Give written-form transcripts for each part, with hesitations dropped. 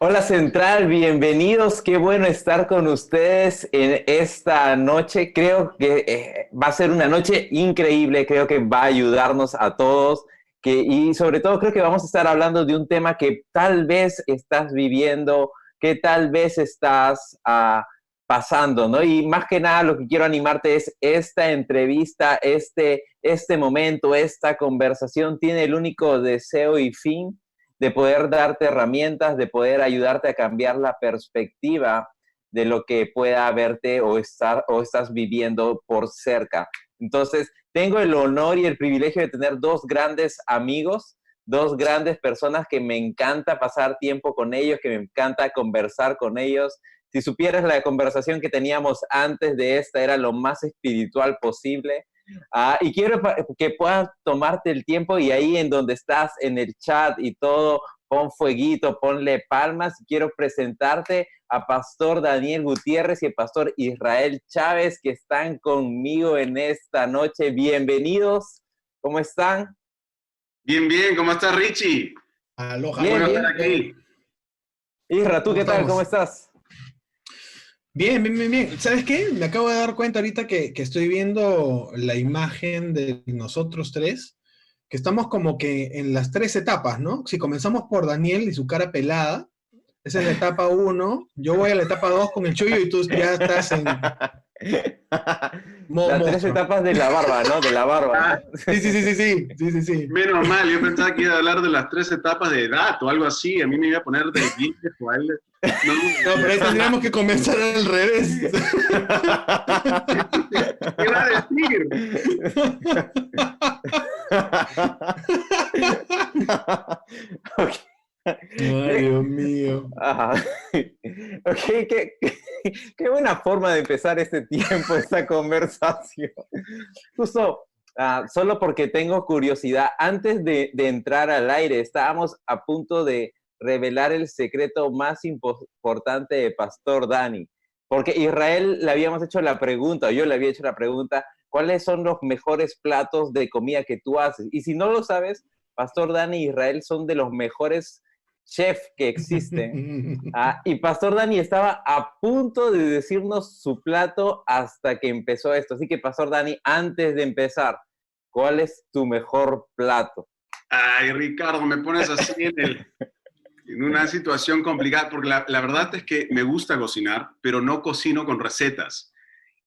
Hola Central, bienvenidos. Qué bueno estar con ustedes en esta noche. Creo que va a ser una noche increíble. Creo que va a ayudarnos a todos. Y sobre todo creo que vamos a estar hablando de un tema que tal vez estás viviendo, que tal vez estás pasando, ¿no? Y más que nada lo que quiero animarte es esta entrevista, este momento, esta conversación tiene el único deseo y fin de poder darte herramientas, de poder ayudarte a cambiar la perspectiva de lo que pueda verte o estás viviendo por cerca. Entonces, tengo el honor y el privilegio de tener dos grandes amigos, dos grandes personas que me encanta pasar tiempo con ellos, que me encanta conversar con ellos. Si supieras la conversación que teníamos antes de esta, era lo más espiritual posible. Y quiero que puedas tomarte el tiempo y ahí en donde estás, en el chat y todo, pon fueguito, ponle palmas. Quiero presentarte a Pastor Daniel Gutiérrez y a Pastor Israel Chávez que están conmigo en esta noche. Bienvenidos. ¿Cómo están? Bien, bien. ¿Cómo estás, Richie? Aloha. Bien, Bueno estar bien. aquí. Isra, ¿tú ¿Cómo qué tal? ¿Cómo estamos? estás? Bien, bien, bien, bien. ¿Sabes qué? Me acabo de dar cuenta ahorita que estoy viendo la imagen de nosotros tres, que estamos como que en las tres etapas, ¿no? Si comenzamos por Daniel y su cara pelada, esa es la etapa uno. Yo voy a la etapa 2 con el Chuyo y tú ya estás en modo Las tres monstruo. etapas de la barba, ¿no? De la barba, Ah, ¿no? Sí, sí, sí, sí, sí, sí, sí, sí. menos mal. Yo pensaba que iba a hablar de las 3 etapas de edad o algo así. A mí me iba a poner del dientes o algo. No, No, pero ahí tendríamos que comenzar al revés. ¿qué va a decir? Ok. Ay, Dios mío. Ajá. Ok, qué buena forma de empezar este tiempo, esta conversación. Justo, solo porque tengo curiosidad, antes de entrar al aire, estábamos a punto de revelar el secreto más importante de Pastor Dani, porque Israel le habíamos hecho la pregunta, yo le había hecho la pregunta, ¿cuáles son los mejores platos de comida que tú haces? Y si no lo sabes, Pastor Dani y Israel son de los mejores chef que existen. Y Pastor Dani estaba a punto de decirnos su plato hasta que empezó esto. Así que, Pastor Dani, antes de empezar, ¿cuál es tu mejor plato? Ay, Ricardo, me pones así en una situación complicada, porque la verdad es que me gusta cocinar, pero no cocino con recetas.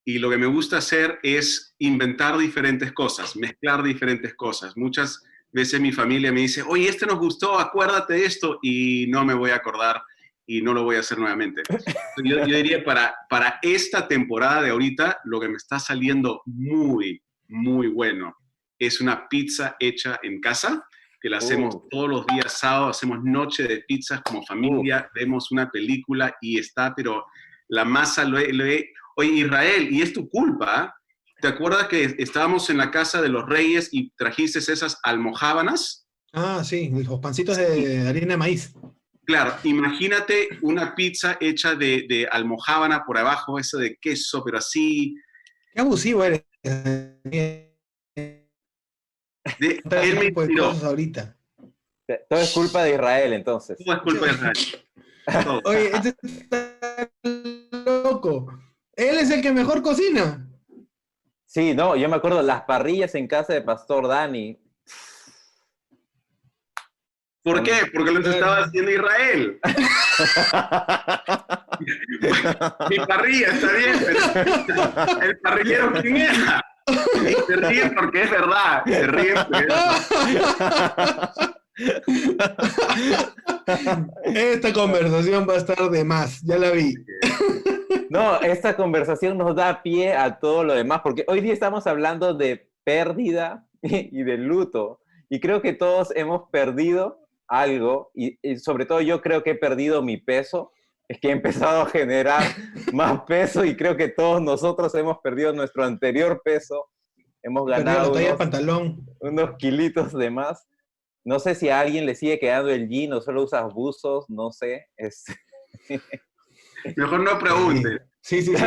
Y lo que me gusta hacer es inventar diferentes cosas, mezclar diferentes cosas. Muchas veces mi familia me dice, oye, este nos gustó, acuérdate de esto, y no me voy a acordar y no lo voy a hacer nuevamente. Yo diría para esta temporada de ahorita, lo que me está saliendo muy, muy bueno es una pizza hecha en casa, que la hacemos Uh, todos los días sábado, hacemos noche de pizzas como familia, vemos una película y está, pero la masa Oye, Israel, y es tu culpa. ¿Te acuerdas que estábamos en la casa de los reyes y trajiste esas almojábanas? Ah, sí, los pancitos Sí. de harina de maíz. Claro, imagínate una pizza hecha de almojábana por abajo, eso de queso, pero así. Qué abusivo eres. Trae Él ese me tipo de inspiró. cosas ahorita. todo es culpa de Israel, entonces. Todo es culpa de Israel. Todo. Oye, este está loco. Él es el que mejor cocina. Sí, no, yo me acuerdo las parrillas en casa de Pastor Dani. ¿Por qué? Porque los estaba haciendo Israel. Mi parrilla está bien, pero el parrillero, ¿quién era? Y se ríen porque es verdad. Se ríen porque Esta conversación va a estar de más, ya la vi. No, esta conversación nos da pie a todo lo demás, porque hoy día estamos hablando de pérdida y de luto. Y creo que todos hemos perdido algo, y sobre todo yo creo que he perdido mi peso, es que he empezado a generar más peso y creo que todos nosotros hemos perdido nuestro anterior peso, hemos He perdido la ganado talla de pantalón. unos kilitos de más. No sé si a alguien le sigue quedando el jean o solo usas buzos, no sé. mejor no preguntes. Sí, sí, sí.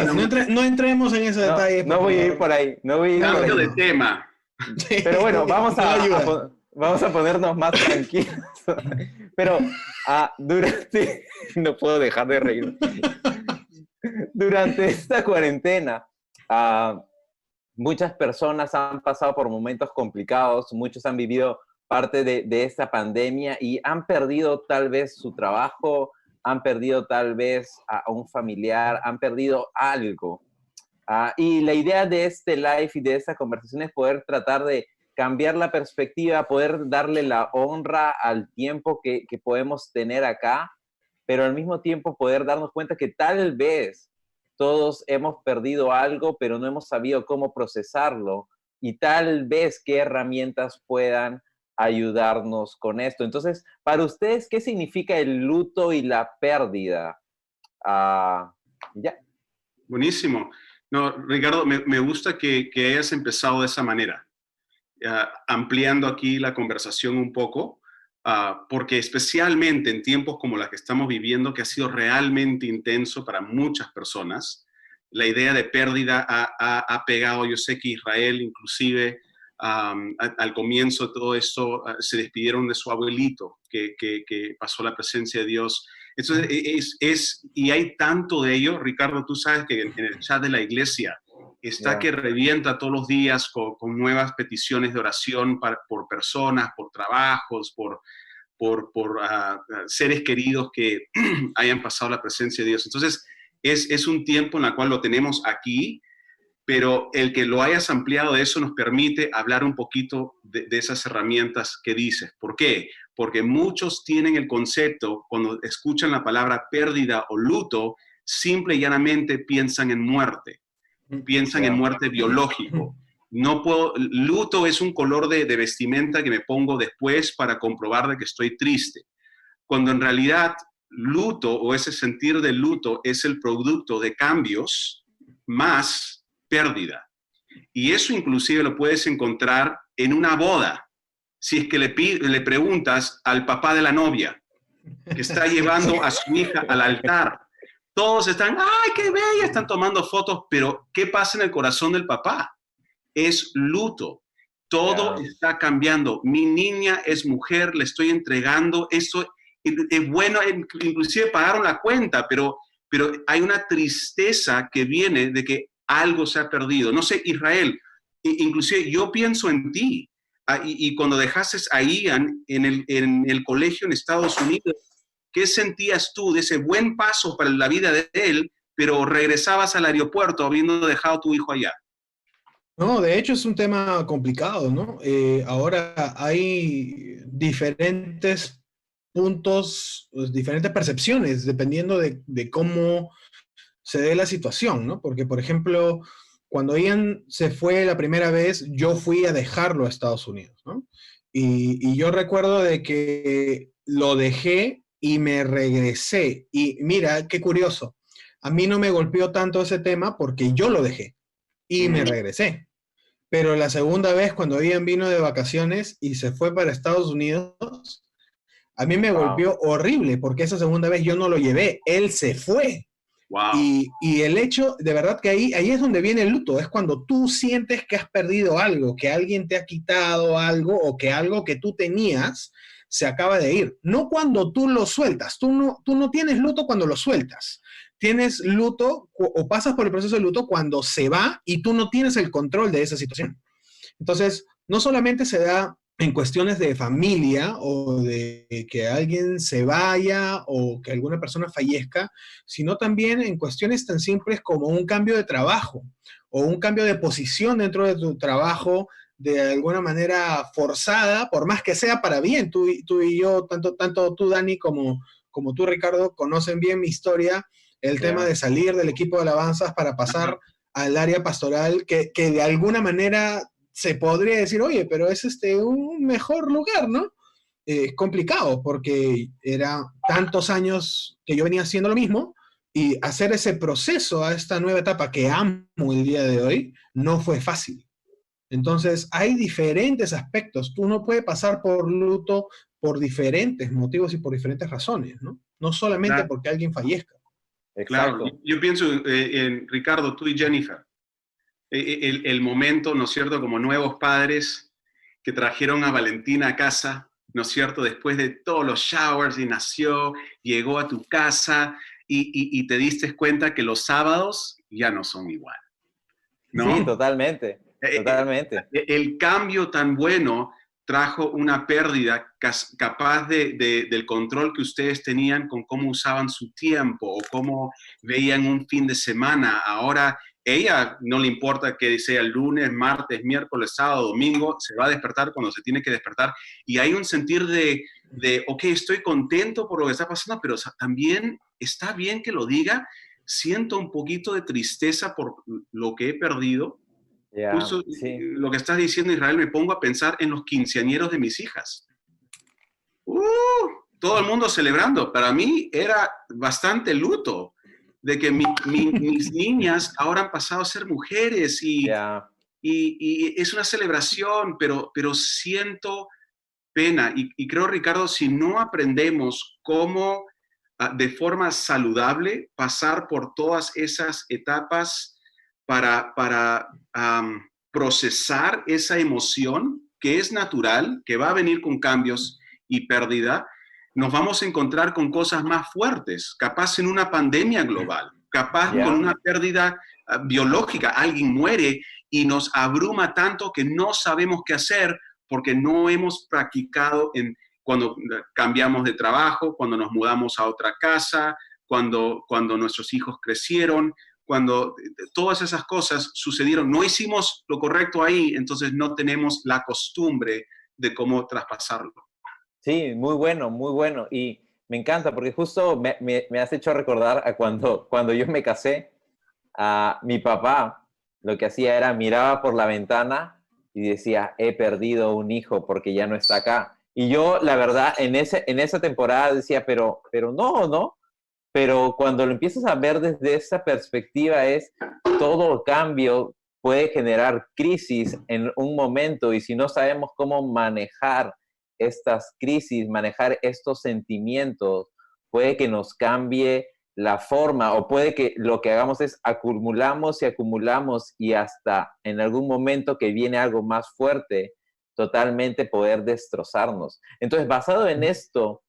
No entremos en ese No, detalle, no por voy a ir favor. por ahí, no voy a ir por Cambio ahí. de tema. Sí, Pero bueno, vamos no ayuda. vamos a ponernos más tranquilos. Pero no puedo dejar de reír. Durante esta cuarentena, muchas personas han pasado por momentos complicados, muchos han vivido parte de esta pandemia y han perdido tal vez su trabajo, han perdido tal vez a un familiar, han perdido algo. Y la idea de este live y de esta conversación es poder tratar de cambiar la perspectiva, poder darle la honra al tiempo que podemos tener acá, pero al mismo tiempo poder darnos cuenta que tal vez todos hemos perdido algo, pero no hemos sabido cómo procesarlo y tal vez qué herramientas puedan ayudarnos con esto. Entonces, para ustedes, ¿qué significa el luto y la pérdida? Ya. Buenísimo. No, Ricardo, me gusta que hayas empezado de esa manera, ampliando aquí la conversación un poco, porque especialmente en tiempos como la que estamos viviendo, que ha sido realmente intenso para muchas personas, la idea de pérdida ha pegado. Yo sé que Israel, inclusive, al comienzo de todo esto, se despidieron de su abuelito, que pasó la presencia de Dios. Entonces, y hay tanto de ello. Ricardo, tú sabes que en el chat de la iglesia está que revienta todos los días con nuevas peticiones de oración por personas, por trabajos, por seres queridos que hayan pasado la presencia de Dios. Entonces, es un tiempo en el cual lo tenemos aquí, pero el que lo hayas ampliado de eso nos permite hablar un poquito de esas herramientas que dices. ¿Por qué? Porque muchos tienen el concepto, cuando escuchan la palabra pérdida o luto, simple y llanamente piensan en muerte biológico. No puedo, luto es un color de vestimenta que me pongo después para comprobar de que estoy triste, cuando en realidad luto o ese sentir de luto es el producto de cambios más pérdida. Y eso inclusive lo puedes encontrar en una boda. Si es que le preguntas al papá de la novia que está llevando a su hija al altar, todos están, ¡ay, qué bella! Están tomando fotos, pero ¿qué pasa en el corazón del papá? Es luto. Todo está cambiando. Mi niña es mujer, le estoy entregando esto. Es bueno, inclusive pagaron la cuenta, pero hay una tristeza que viene de que algo se ha perdido. No sé, Israel, inclusive yo pienso en ti. Y cuando dejaste a Ian en el colegio en Estados Unidos, ¿qué sentías tú de ese buen paso para la vida de él, pero regresabas al aeropuerto habiendo dejado a tu hijo allá? No, de hecho es un tema complicado, ¿no? Ahora hay diferentes puntos, pues, diferentes percepciones, dependiendo de cómo se dé la situación, ¿no? Porque, por ejemplo, cuando Ian se fue la primera vez, yo fui a dejarlo a Estados Unidos, ¿no? Y yo recuerdo de que lo dejé y me regresé. Y mira, qué curioso. A mí no me golpeó tanto ese tema porque yo lo dejé y me regresé. Pero la segunda vez, cuando Ian vino de vacaciones y se fue para Estados Unidos, a mí me golpeó horrible porque esa segunda vez yo no lo llevé, él se fue. Wow. Y el hecho, de verdad que ahí es donde viene el luto, es cuando tú sientes que has perdido algo, que alguien te ha quitado algo o que algo que tú tenías se acaba de ir. No cuando tú lo sueltas, tú no tienes luto cuando lo sueltas. Tienes luto o pasas por el proceso de luto cuando se va y tú no tienes el control de esa situación. Entonces, no solamente se da en cuestiones de familia o de que alguien se vaya o que alguna persona fallezca, sino también en cuestiones tan simples como un cambio de trabajo o un cambio de posición dentro de tu trabajo de alguna manera forzada, por más que sea para bien. Tú y yo, tanto tú, Dani, como tú, Ricardo, conocen bien mi historia, el tema de salir del equipo de alabanzas para pasar al área pastoral, que de alguna manera se podría decir, oye, pero es un mejor lugar, ¿no? Es complicado porque era tantos años que yo venía haciendo lo mismo y hacer ese proceso a esta nueva etapa que amo el día de hoy no fue fácil. Entonces, hay diferentes aspectos. Tú no puedes pasar por luto por diferentes motivos y por diferentes razones, ¿no? No solamente porque alguien fallezca. Exacto. Claro, yo pienso en Ricardo, tú y Jennifer. El momento, ¿no es cierto?, como nuevos padres, que trajeron a Valentina a casa, ¿no es cierto? Después de todos los showers y nació, llegó a tu casa y te diste cuenta que los sábados ya no son igual, ¿no? Sí, totalmente, totalmente. El cambio tan bueno trajo una pérdida capaz del control que ustedes tenían con cómo usaban su tiempo o cómo veían un fin de semana. Ahora, ella no le importa que sea lunes, martes, miércoles, sábado, domingo, se va a despertar cuando se tiene que despertar. Y hay un sentir ok, estoy contento por lo que está pasando, pero también está bien que lo diga. Siento un poquito de tristeza por lo que he perdido. Yeah, Justo sí. lo que estás diciendo, Israel, me pongo a pensar en los quinceañeros de mis hijas. Todo el mundo celebrando. Para mí era bastante luto de que mis niñas ahora han pasado a ser mujeres Yeah. y es una celebración, pero siento pena. Y creo, Ricardo, si no aprendemos cómo de forma saludable pasar por todas esas etapas para procesar esa emoción que es natural, que va a venir con cambios y pérdida, nos vamos a encontrar con cosas más fuertes, capaz en una pandemia global, capaz con una pérdida biológica, alguien muere y nos abruma tanto que no sabemos qué hacer porque no hemos practicado cuando cambiamos de trabajo, cuando nos mudamos a otra casa, cuando nuestros hijos crecieron, cuando todas esas cosas sucedieron. No hicimos lo correcto ahí, entonces no tenemos la costumbre de cómo traspasarlo. Sí, muy bueno, muy bueno. Y me encanta porque justo me has hecho recordar a cuando yo me casé, a mi papá lo que hacía era miraba por la ventana y decía, he perdido un hijo porque ya no está acá. Y yo, la verdad, en esa temporada decía, pero no, ¿no? Pero cuando lo empiezas a ver desde esa perspectiva es todo cambio puede generar crisis en un momento y si no sabemos cómo manejar estas crisis, manejar estos sentimientos, puede que nos cambie la forma o puede que lo que hagamos es acumulamos y acumulamos y hasta en algún momento que viene algo más fuerte, totalmente poder destrozarnos. Entonces, basado en esto,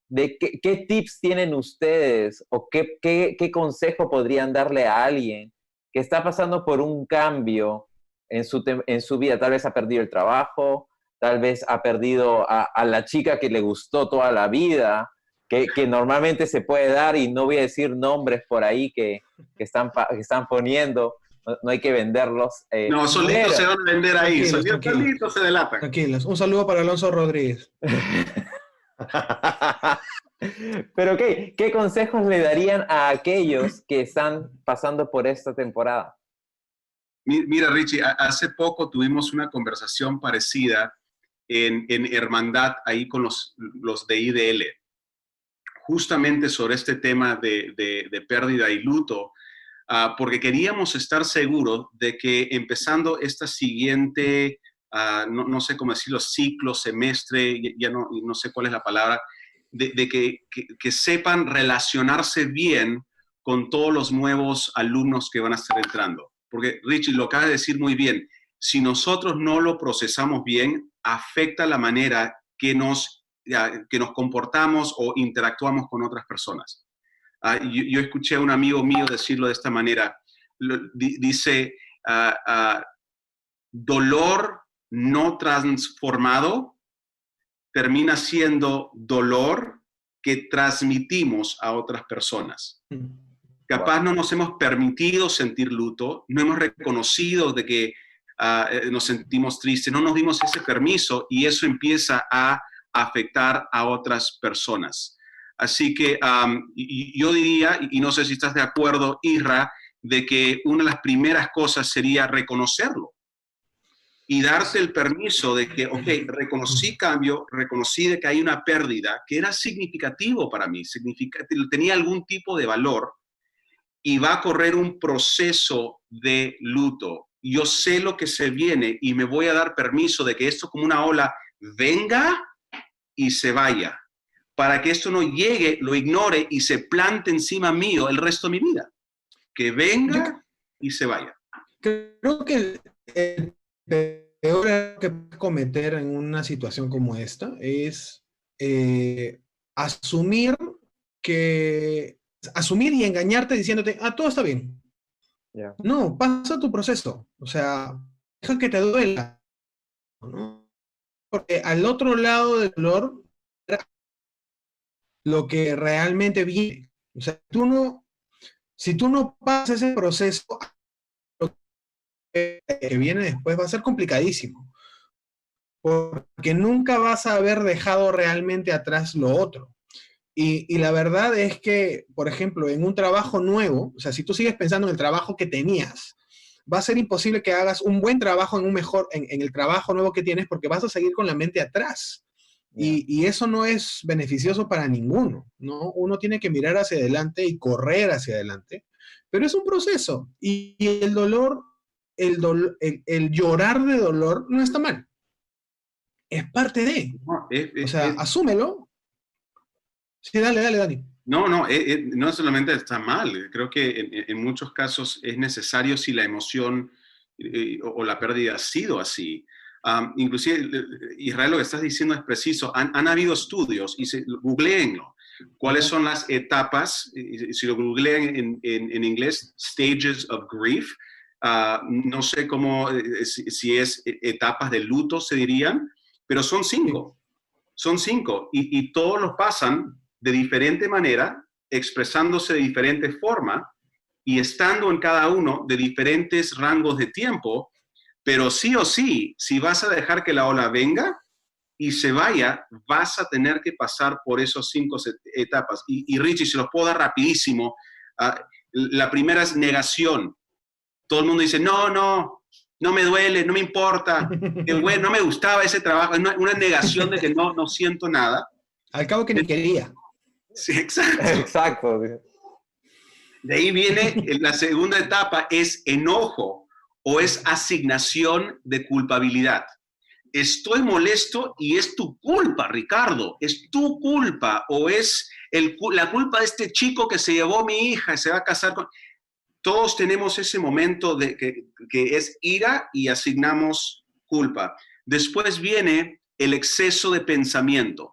¿de qué tips tienen ustedes o qué consejo podrían darle a alguien que está pasando por un cambio en su vida? Tal vez ha perdido el trabajo, tal vez ha perdido a la chica que le gustó toda la vida, que normalmente se puede dar, y no voy a decir nombres por ahí que están poniendo, no hay que venderlos. No, solitos se van a vender ahí, solitos se delatan. Tranquilos, un saludo para Alonso Rodríguez. Pero ¿qué consejos le darían a aquellos que están pasando por esta temporada? Mira, Richie, hace poco tuvimos una conversación parecida en Hermandad, ahí con los de IDL, justamente sobre este tema de pérdida y luto, porque queríamos estar seguros de que empezando esta siguiente, no sé cómo decirlo, ciclo, semestre, ya no sé cuál es la palabra, de que sepan relacionarse bien con todos los nuevos alumnos que van a estar entrando. Porque, Richie, lo acaba de decir muy bien, si nosotros no lo procesamos bien, afecta la manera que nos comportamos o interactuamos con otras personas. Yo escuché a un amigo mío decirlo de esta manera, dice, dolor no transformado termina siendo dolor que transmitimos a otras personas. Capaz no nos hemos permitido sentir luto, no hemos reconocido de que nos sentimos tristes, no nos dimos ese permiso y eso empieza a afectar a otras personas. Así que yo diría, y no sé si estás de acuerdo, Isra, de que una de las primeras cosas sería reconocerlo y darse el permiso de que, ok, reconocí cambio, reconocí de que hay una pérdida que era significativo para mí, tenía algún tipo de valor y va a correr un proceso de luto. Yo sé lo que se viene y me voy a dar permiso de que esto como una ola venga y se vaya, para que esto no llegue, lo ignore y se plante encima mío el resto de mi vida. Que venga y se vaya. Creo que el peor error que puedes cometer en una situación como esta es asumir asumir y engañarte diciéndote, todo está bien. Ya. No, pasa tu proceso. O sea, deja que te duela, ¿no? Porque al otro lado del dolor, lo que realmente viene. O sea, si tú no pasas ese proceso, lo que viene después va a ser complicadísimo. Porque nunca vas a haber dejado realmente atrás lo otro. Y la verdad es que, por ejemplo, en un trabajo nuevo, o sea, si tú sigues pensando en el trabajo que tenías, va a ser imposible que hagas un buen trabajo en el trabajo nuevo que tienes porque vas a seguir con la mente atrás. Ya. Y eso no es beneficioso para ninguno, ¿no? Uno tiene que mirar hacia adelante y correr hacia adelante, pero es un proceso y el dolor, el llorar de dolor no está mal, es parte de, No, o sea, asúmelo. Sí, dale, dale, Dani. no solamente está mal, creo que en muchos casos es necesario si la emoción o la pérdida ha sido así. Inclusive, Israel, lo que estás diciendo es preciso. Han habido estudios, y googleenlo. ¿Cuáles son las etapas? Si lo googlean en inglés, stages of grief. No sé cómo, si es etapas de luto, se dirían, pero son cinco. Son cinco y todos los pasan de diferente manera, expresándose de diferente forma y estando en cada uno de diferentes rangos de tiempo, pero sí o sí, si vas a dejar que la ola venga y se vaya, vas a tener que pasar por esas cinco etapas. Y Richie, se los puedo dar rapidísimo. La primera es negación. Todo el mundo dice, no me duele, no me importa, bueno, no me gustaba ese trabajo, es una negación de que no siento nada. Al cabo que ni quería. Sí, exacto. Exacto. De ahí viene la segunda etapa, es enojo o es asignación de culpabilidad. Estoy molesto y es tu culpa, Ricardo, es tu culpa o es la culpa de este chico que se llevó a mi hija y se va a casar con... Todos tenemos ese momento de que es ira y asignamos culpa. Después viene el exceso de pensamiento.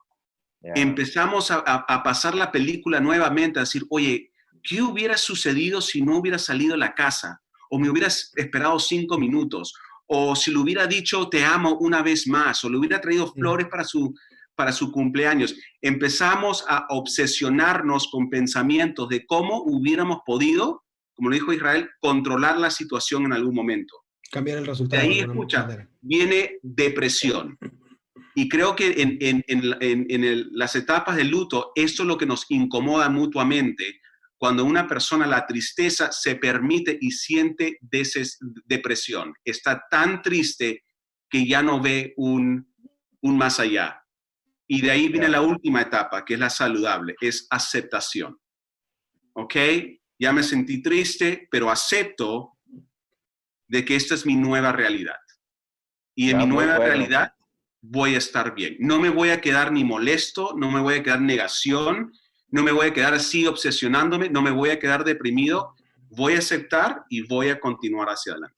Ya. Empezamos a pasar la película nuevamente, a decir, oye, ¿qué hubiera sucedido si no hubiera salido de la casa? O me hubieras esperado 5 minutos. O si le hubiera dicho te amo una vez más. O le hubiera traído flores para su cumpleaños. Empezamos a obsesionarnos con pensamientos de cómo hubiéramos podido, como lo dijo Israel, controlar la situación en algún momento. Cambiar el De resultado ahí, de alguna escucha, manera. viene depresión. Y creo que en las etapas del luto, esto es lo que nos incomoda mutuamente. Cuando una persona, la tristeza, se permite y siente depresión. Está tan triste que ya no ve un más allá. Y de ahí viene la última etapa, que es la saludable, es aceptación. ¿Ok? Ya me sentí triste, pero acepto de que esta es mi nueva realidad. Y en mi Muy nueva bueno. realidad voy a estar bien. No me voy a quedar ni molesto, no me voy a quedar negación, no me voy a quedar así obsesionándome, no me voy a quedar deprimido. Voy a aceptar y voy a continuar hacia adelante.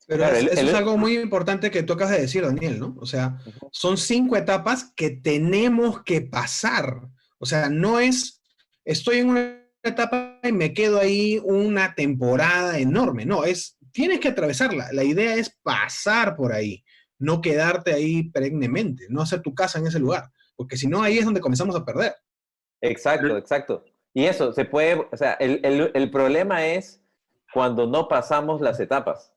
Pero Claro, eso es algo muy importante que tocas de decir, Daniel, ¿no? O sea, son 5 etapas que tenemos que pasar. O sea, no es, estoy en una etapa y me quedo ahí una temporada enorme. No, tienes que atravesarla. La idea es pasar por ahí, no quedarte ahí perennemente, no hacer tu casa en ese lugar, porque si no, ahí es donde comenzamos a perder. Exacto, exacto. Y eso, se puede, o sea, el problema es cuando no pasamos las etapas,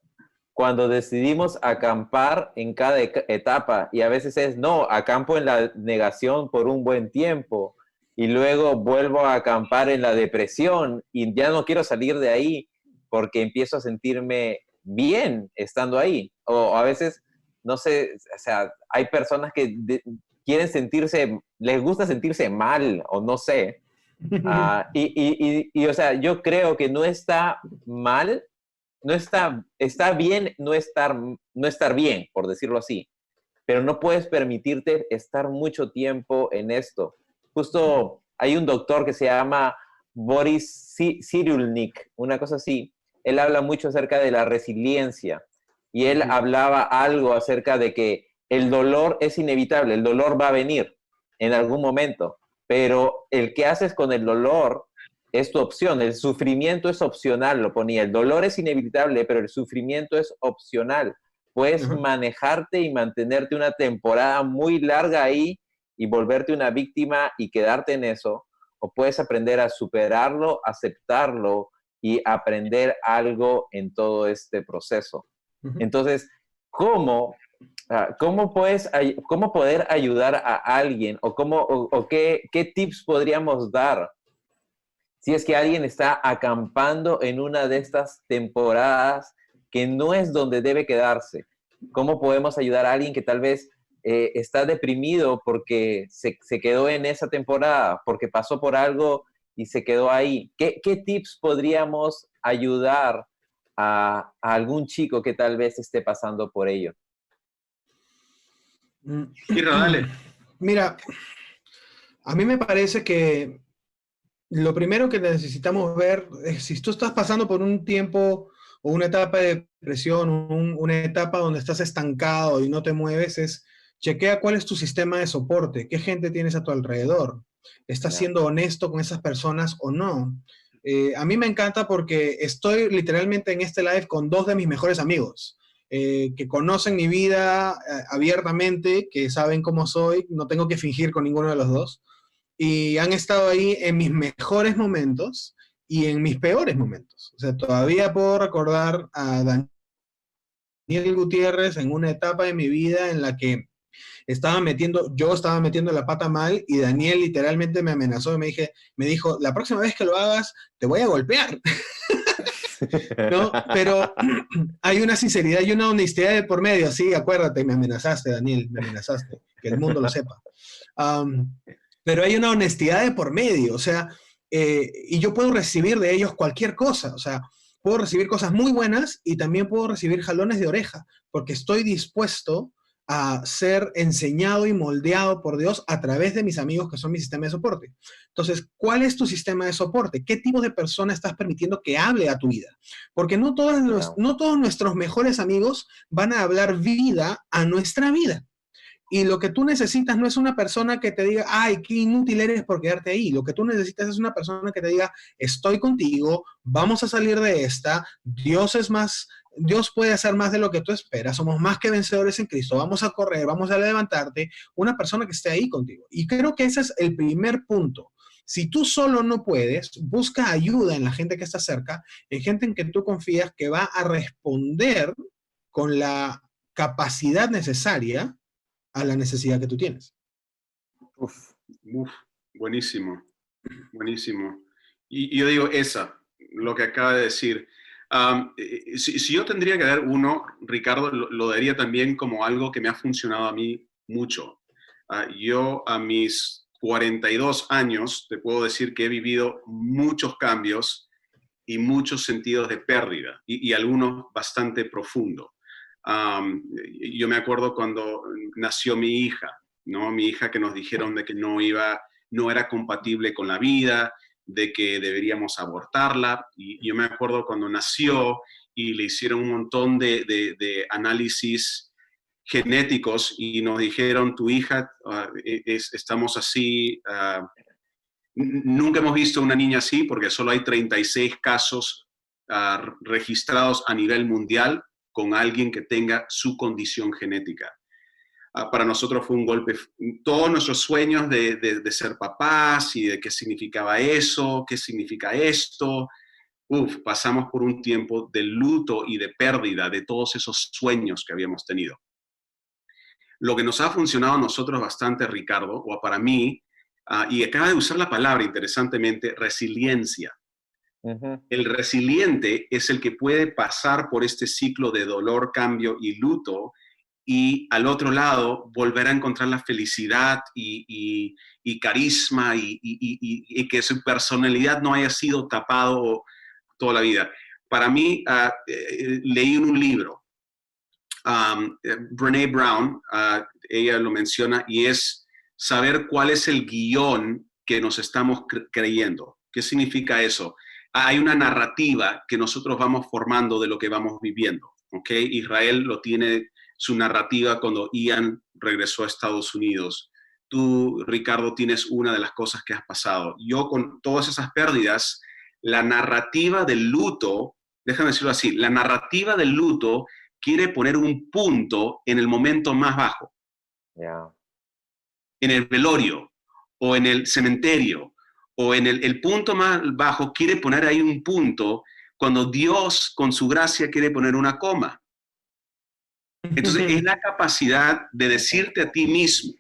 cuando decidimos acampar en cada etapa y a veces es, no, acampo en la negación por un buen tiempo y luego vuelvo a acampar en la depresión y ya no quiero salir de ahí porque empiezo a sentirme bien estando ahí. O a veces, no sé, o sea, hay personas que quieren sentirse, les gusta sentirse mal o no sé. O sea, yo creo que no está mal, está bien no estar bien, por decirlo así, pero no puedes permitirte estar mucho tiempo en esto. Justo hay un doctor que se llama Boris Cyrulnik, una cosa así. Él habla mucho acerca de la resiliencia y él hablaba algo acerca de que el dolor es inevitable, el dolor va a venir en algún momento, pero el que haces con el dolor es tu opción, el sufrimiento es opcional, lo ponía, el dolor es inevitable, pero el sufrimiento es opcional. Puedes manejarte y mantenerte una temporada muy larga ahí y volverte una víctima y quedarte en eso, o puedes aprender a superarlo, aceptarlo y aprender algo en todo este proceso. Entonces, ¿cómo poder ayudar a alguien o qué tips podríamos dar si es que alguien está acampando en una de estas temporadas que no es donde debe quedarse? ¿Cómo podemos ayudar a alguien que tal vez está deprimido porque se quedó en esa temporada, porque pasó por algo y se quedó ahí? ¿Qué tips podríamos ayudar a algún chico que tal vez esté pasando por ello? Dale. Mira, a mí me parece que lo primero que necesitamos ver es si tú estás pasando por un tiempo o una etapa de depresión, una etapa donde estás estancado y no te mueves, es chequea cuál es tu sistema de soporte, qué gente tienes a tu alrededor, estás siendo honesto con esas personas o no. A mí me encanta porque estoy literalmente en este live con dos de mis mejores amigos. Que conocen mi vida abiertamente, que saben cómo soy, no tengo que fingir con ninguno de los dos, y han estado ahí en mis mejores momentos y en mis peores momentos. O sea, todavía puedo recordar a Daniel Gutiérrez en una etapa de mi vida en la que yo estaba metiendo la pata mal y Daniel literalmente me amenazó y me dijo, la próxima vez que lo hagas, te voy a golpear. ¿No? Pero hay una sinceridad y una honestidad de por medio. Sí, acuérdate, me amenazaste, Daniel, me amenazaste, que el mundo lo sepa. Pero hay una honestidad de por medio, o sea, y yo puedo recibir de ellos cualquier cosa, o sea, puedo recibir cosas muy buenas y también puedo recibir jalones de oreja, porque estoy dispuesto a ser enseñado y moldeado por Dios a través de mis amigos que son mi sistema de soporte. Entonces, ¿cuál es tu sistema de soporte? ¿Qué tipo de persona estás permitiendo que hable a tu vida? Porque no todos nuestros mejores amigos van a hablar vida a nuestra vida. Y lo que tú necesitas no es una persona que te diga, ay, qué inútil eres por quedarte ahí. Lo que tú necesitas es una persona que te diga, estoy contigo, vamos a salir de esta, Dios puede hacer más de lo que tú esperas, somos más que vencedores en Cristo, vamos a correr, vamos a levantarte, una persona que esté ahí contigo. Y creo que ese es el primer punto. Si tú solo no puedes, busca ayuda en la gente que está cerca, en gente en que tú confías que va a responder con la capacidad necesaria a la necesidad que tú tienes. Buenísimo, buenísimo. Y yo digo lo que acaba de decir. Si yo tendría que dar uno, Ricardo, lo daría también como algo que me ha funcionado a mí mucho. Yo a mis 42 años te puedo decir que he vivido muchos cambios y muchos sentidos de pérdida y algunos bastante profundos. Yo me acuerdo cuando nació mi hija, ¿no? Mi hija, que nos dijeron de que no era compatible con la vida, de que deberíamos abortarla. Y yo me acuerdo cuando nació y le hicieron un montón de análisis genéticos y nos dijeron, tu hija, estamos así, nunca hemos visto una niña así porque solo hay 36 casos registrados a nivel mundial con alguien que tenga su condición genética. Para nosotros fue un golpe. Todos nuestros sueños de ser papás y de qué significaba eso, qué significa esto, pasamos por un tiempo de luto y de pérdida de todos esos sueños que habíamos tenido. Lo que nos ha funcionado a nosotros bastante, Ricardo, o para mí, y acaba de usar la palabra interesantemente, resiliencia. El resiliente es el que puede pasar por este ciclo de dolor, cambio y luto y al otro lado volver a encontrar la felicidad y carisma y que su personalidad no haya sido tapado toda la vida. Para mí, leí en un libro, Brené Brown, ella lo menciona, y es saber cuál es el guión que nos estamos creyendo. ¿Qué significa eso? Hay una narrativa que nosotros vamos formando de lo que vamos viviendo. ¿ok? Israel lo tiene su narrativa cuando Ian regresó a Estados Unidos. Tú, Ricardo, tienes una de las cosas que has pasado. Yo con todas esas pérdidas, la narrativa del luto, déjame decirlo así, la narrativa del luto quiere poner un punto en el momento más bajo. Yeah. En el velorio, o en el cementerio, o en el punto más bajo, quiere poner ahí un punto cuando Dios, con su gracia, quiere poner una coma. Entonces, es la capacidad de decirte a ti mismo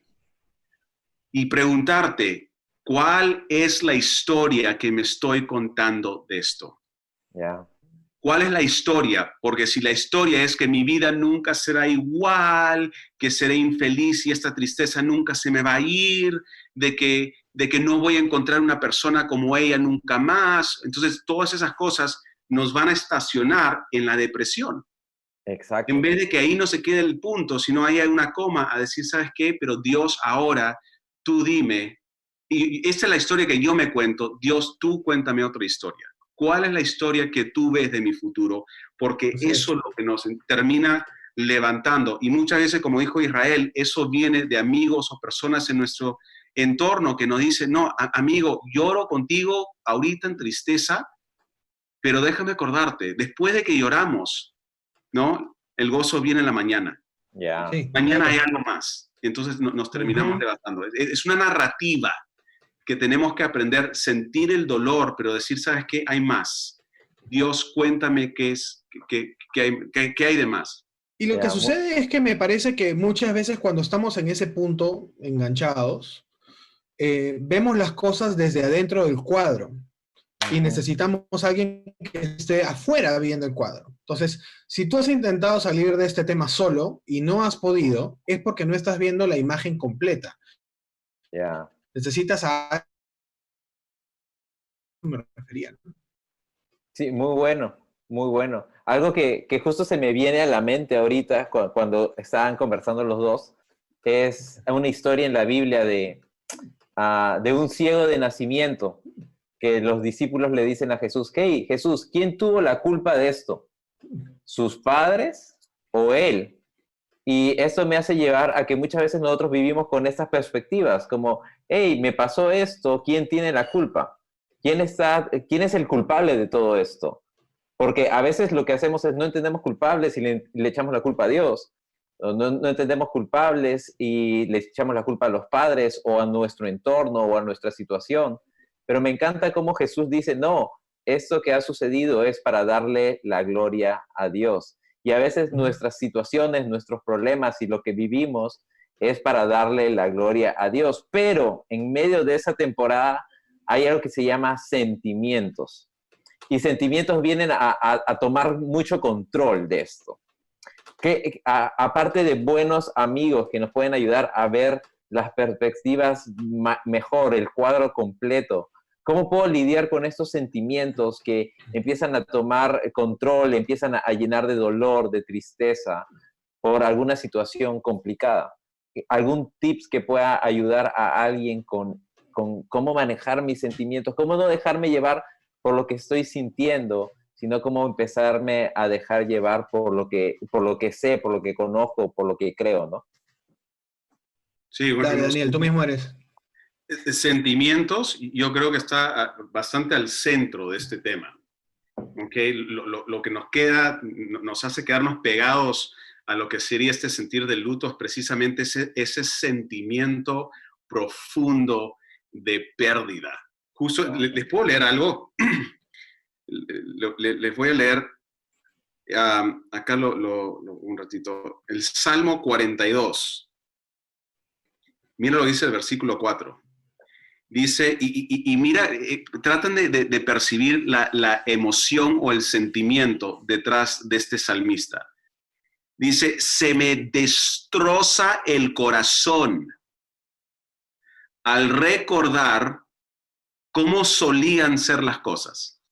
y preguntarte, ¿cuál es la historia que me estoy contando de esto? Yeah. ¿Cuál es la historia? Porque si la historia es que mi vida nunca será igual, que seré infeliz y esta tristeza nunca se me va a ir, de que no voy a encontrar una persona como ella nunca más, entonces todas esas cosas nos van a estacionar en la depresión. Exacto. En vez de que ahí no se quede el punto, sino ahí hay una coma a decir, ¿sabes qué? Pero Dios ahora, tú dime, y esta es la historia que yo me cuento, Dios, tú cuéntame otra historia. ¿Cuál es la historia que tú ves de mi futuro? Porque eso es lo que nos termina levantando. Y muchas veces, como dijo Israel, eso viene de amigos o personas en nuestro entorno que nos dicen, no, amigo, lloro contigo ahorita en tristeza, pero déjame acordarte, después de que lloramos, ¿no? El gozo viene en la mañana. Yeah. Sí, Mañana claro. hay algo más. Entonces nos terminamos levantando. Es una narrativa que tenemos que aprender, sentir el dolor, pero decir, ¿sabes qué? Hay más. Dios, cuéntame qué hay de más. Y lo que Yeah. sucede es que me parece que muchas veces cuando estamos en ese punto, enganchados, vemos las cosas desde adentro del cuadro y necesitamos a alguien que esté afuera viendo el cuadro. Entonces, si tú has intentado salir de este tema solo y no has podido, es porque no estás viendo la imagen completa. Yeah. Necesitas a... me refería, ¿no? Sí, muy bueno, muy bueno. Algo que justo se me viene a la mente ahorita cuando estaban conversando los dos es una historia en la Biblia de un ciego de nacimiento que los discípulos le dicen a Jesús, hey, Jesús, ¿quién tuvo la culpa de esto? ¿Sus padres o él? Y eso me hace llevar a que muchas veces nosotros vivimos con estas perspectivas, como, hey, me pasó esto, ¿quién tiene la culpa? ¿Quién es el culpable de todo esto? Porque a veces lo que hacemos es no entendemos culpables y le echamos la culpa a Dios. No entendemos culpables y le echamos la culpa a los padres o a nuestro entorno o a nuestra situación. Pero me encanta cómo Jesús dice, no, esto que ha sucedido es para darle la gloria a Dios. Y a veces nuestras situaciones, nuestros problemas y lo que vivimos es para darle la gloria a Dios. Pero en medio de esa temporada hay algo que se llama sentimientos. Y sentimientos vienen a tomar mucho control de esto. Que aparte de buenos amigos que nos pueden ayudar a ver las perspectivas mejor, el cuadro completo, ¿cómo puedo lidiar con estos sentimientos que empiezan a tomar control, empiezan a llenar de dolor, de tristeza por alguna situación complicada? ¿Algún tips que pueda ayudar a alguien con cómo manejar mis sentimientos? ¿Cómo no dejarme llevar por lo que estoy sintiendo, sino cómo empezarme a dejar llevar por lo que sé, por lo que conozco, por lo que creo, ¿no? Sí, bueno, Dale, Daniel, tú mismo eres. Sentimientos, yo creo que está bastante al centro de este tema. ¿Okay? Lo que nos queda, nos hace quedarnos pegados a lo que sería este sentir del luto es precisamente ese sentimiento profundo de pérdida. Justo, ¿les puedo leer algo? Les voy a leer acá un ratito. El Salmo 42. Mira lo que dice el versículo 4. Dice, y mira, tratan de percibir la emoción o el sentimiento detrás de este salmista. Dice, se me destroza el corazón al recordar cómo solían ser las cosas.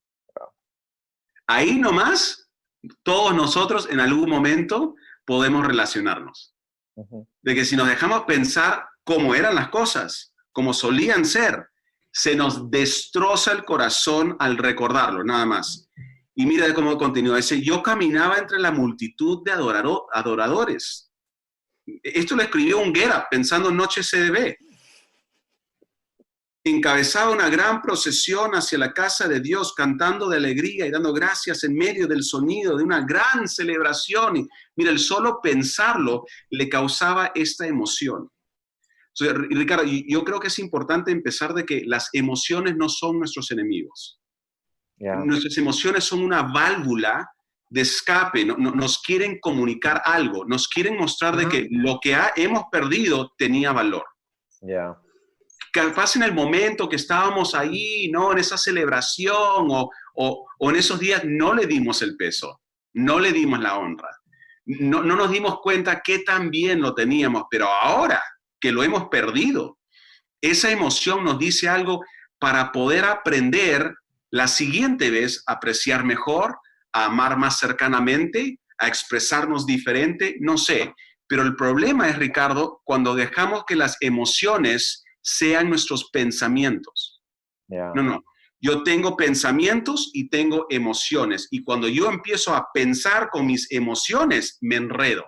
Ahí nomás, todos nosotros en algún momento podemos relacionarnos. De que si nos dejamos pensar cómo eran las cosas, como solían ser, se nos destroza el corazón al recordarlo, nada más. Y mira cómo continúa. Dice, yo caminaba entre la multitud de adoradores. Esto lo escribió Unguera pensando en Noche CDB. Encabezaba una gran procesión hacia la casa de Dios, cantando de alegría y dando gracias en medio del sonido de una gran celebración. Y mira, el solo pensarlo le causaba esta emoción. Entonces, Ricardo, yo creo que es importante empezar de que las emociones no son nuestros enemigos. Yeah. Nuestras emociones son una válvula de escape, nos quieren comunicar algo, nos quieren mostrar de que lo que hemos perdido tenía valor. Yeah. Capaz en el momento que estábamos ahí, ¿no? En esa celebración o en esos días no le dimos el peso, no le dimos la honra, no nos dimos cuenta qué tan bien lo teníamos, pero ahora que lo hemos perdido, esa emoción nos dice algo para poder aprender la siguiente vez a apreciar mejor, a amar más cercanamente, a expresarnos diferente, no sé. Pero el problema es, Ricardo, cuando dejamos que las emociones sean nuestros pensamientos. Yeah. No. Yo tengo pensamientos y tengo emociones. Y cuando yo empiezo a pensar con mis emociones, me enredo.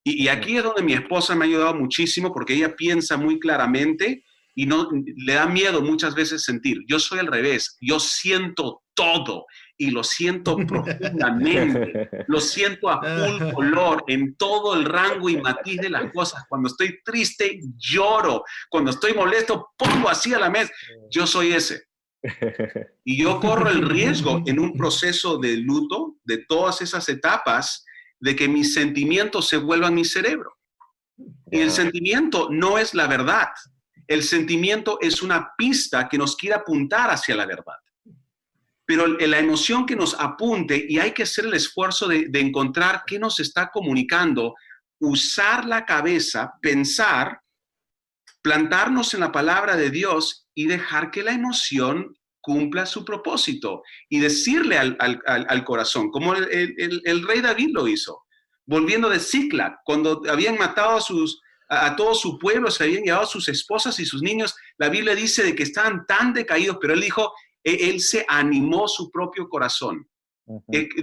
Y aquí es donde mi esposa me ha ayudado muchísimo porque ella piensa muy claramente y no le da miedo muchas veces sentir. Yo soy al revés, yo siento todo y lo siento profundamente, lo siento a full color, en todo el rango y matiz de las cosas. Cuando estoy triste, lloro. Cuando estoy molesto, pongo así a la mesa. Yo soy ese. Y yo corro el riesgo en un proceso de luto, de todas esas etapas, de que mis sentimientos se vuelvan mi cerebro. Y el sentimiento no es la verdad. El sentimiento es una pista que nos quiere apuntar hacia la verdad. Pero la emoción que nos apunte, y hay que hacer el esfuerzo de encontrar qué nos está comunicando, usar la cabeza, pensar, plantarnos en la palabra de Dios y dejar que la emoción cumpla su propósito y decirle al corazón, como el rey David lo hizo, volviendo de Ziklag, cuando habían matado a todo su pueblo, se habían llevado a sus esposas y sus niños, la Biblia dice de que estaban tan decaídos, pero él dijo, él se animó su propio corazón.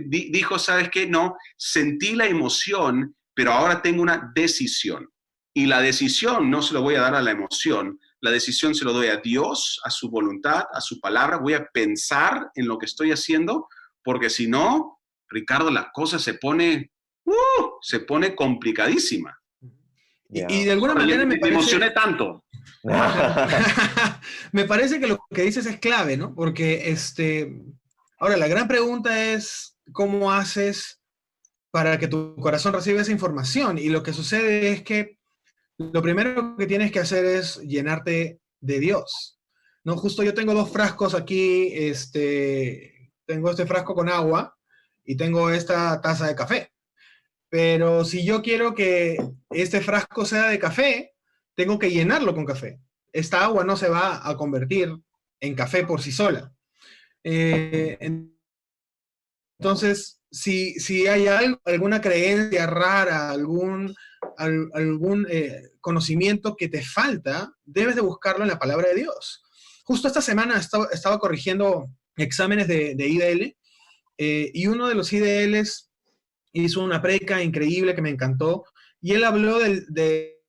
Dijo, ¿sabes qué? No, sentí la emoción, pero ahora tengo una decisión. Y la decisión no se lo voy a dar a la emoción, la decisión se lo doy a Dios, a su voluntad, a su palabra. Voy a pensar en lo que estoy haciendo, porque si no, Ricardo, la cosa se pone complicadísima. Y de alguna manera me emocioné tanto. Me parece que lo que dices es clave, ¿no? Porque ahora la gran pregunta es ¿cómo haces para que tu corazón reciba esa información? Y lo que sucede es que lo primero que tienes que hacer es llenarte de Dios, ¿no? Justo yo tengo dos frascos aquí, tengo este frasco con agua y tengo esta taza de café. Pero si yo quiero que este frasco sea de café, tengo que llenarlo con café. Esta agua no se va a convertir en café por sí sola. Entonces, si hay alguna creencia rara, algún conocimiento que te falta, debes de buscarlo en la palabra de Dios. Justo esta semana estaba corrigiendo exámenes de IDL y uno de los IDLs hizo una prédica increíble que me encantó y él habló de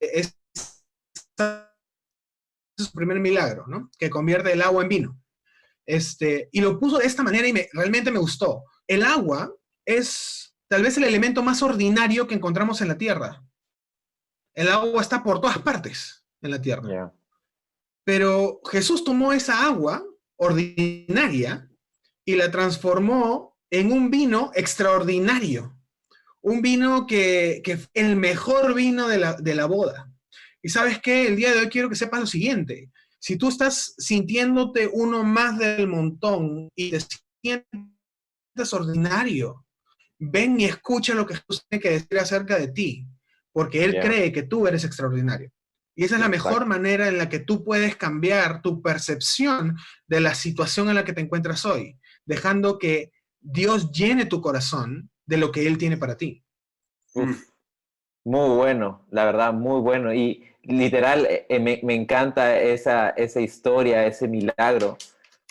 su primer milagro, ¿no? Que convierte el agua en vino. Y lo puso de esta manera y realmente me gustó. El agua es tal vez el elemento más ordinario que encontramos en la tierra. El agua está por todas partes en la tierra. Yeah. Pero Jesús tomó esa agua ordinaria y la transformó en un vino extraordinario. Un vino que fue el mejor vino de la boda. Y ¿sabes qué? El día de hoy quiero que sepas lo siguiente. Si tú estás sintiéndote uno más del montón y te sientes ordinario, ven y escucha lo que Jesús tiene que decir acerca de ti, porque Él cree que tú eres extraordinario. Y esa es la mejor manera en la que tú puedes cambiar tu percepción de la situación en la que te encuentras hoy, dejando que Dios llene tu corazón de lo que Él tiene para ti. Uf, muy bueno, la verdad, muy bueno. Y literal, me encanta esa historia, ese milagro,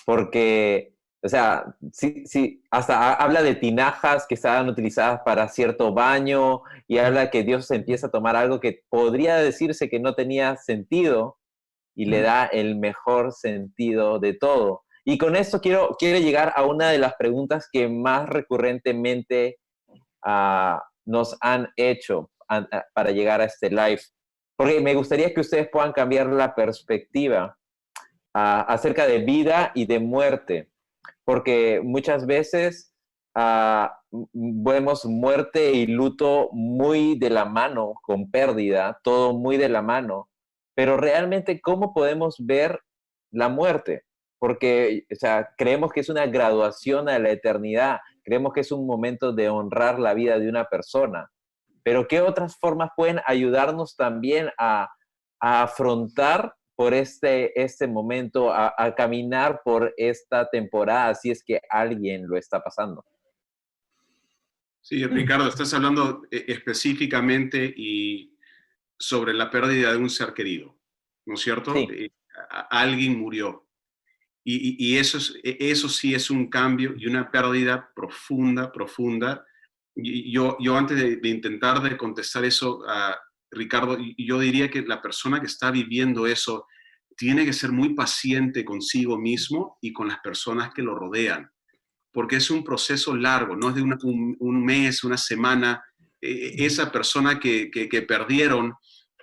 porque O sea, sí, sí, hasta habla de tinajas que estaban utilizadas para cierto baño y habla que Dios empieza a tomar algo que podría decirse que no tenía sentido y le da el mejor sentido de todo. Y con esto quiero llegar a una de las preguntas que más recurrentemente nos han hecho para llegar a este live. Porque me gustaría que ustedes puedan cambiar la perspectiva acerca de vida y de muerte. Porque muchas veces vemos muerte y luto muy de la mano, con pérdida, todo muy de la mano. Pero realmente, ¿cómo podemos ver la muerte? Porque, o sea, creemos que es una graduación a la eternidad, creemos que es un momento de honrar la vida de una persona, pero ¿qué otras formas pueden ayudarnos también a afrontar por este momento, a caminar por esta temporada, si es que alguien lo está pasando? Sí, Ricardo, estás hablando específicamente y sobre la pérdida de un ser querido, ¿no es cierto? Sí, Alguien murió. Y eso, eso sí es un cambio y una pérdida profunda, profunda. Y yo antes de intentar de contestar eso, Ricardo, yo diría que la persona que está viviendo eso tiene que ser muy paciente consigo mismo y con las personas que lo rodean, porque es un proceso largo, no es de un mes, una semana. Esa persona que perdieron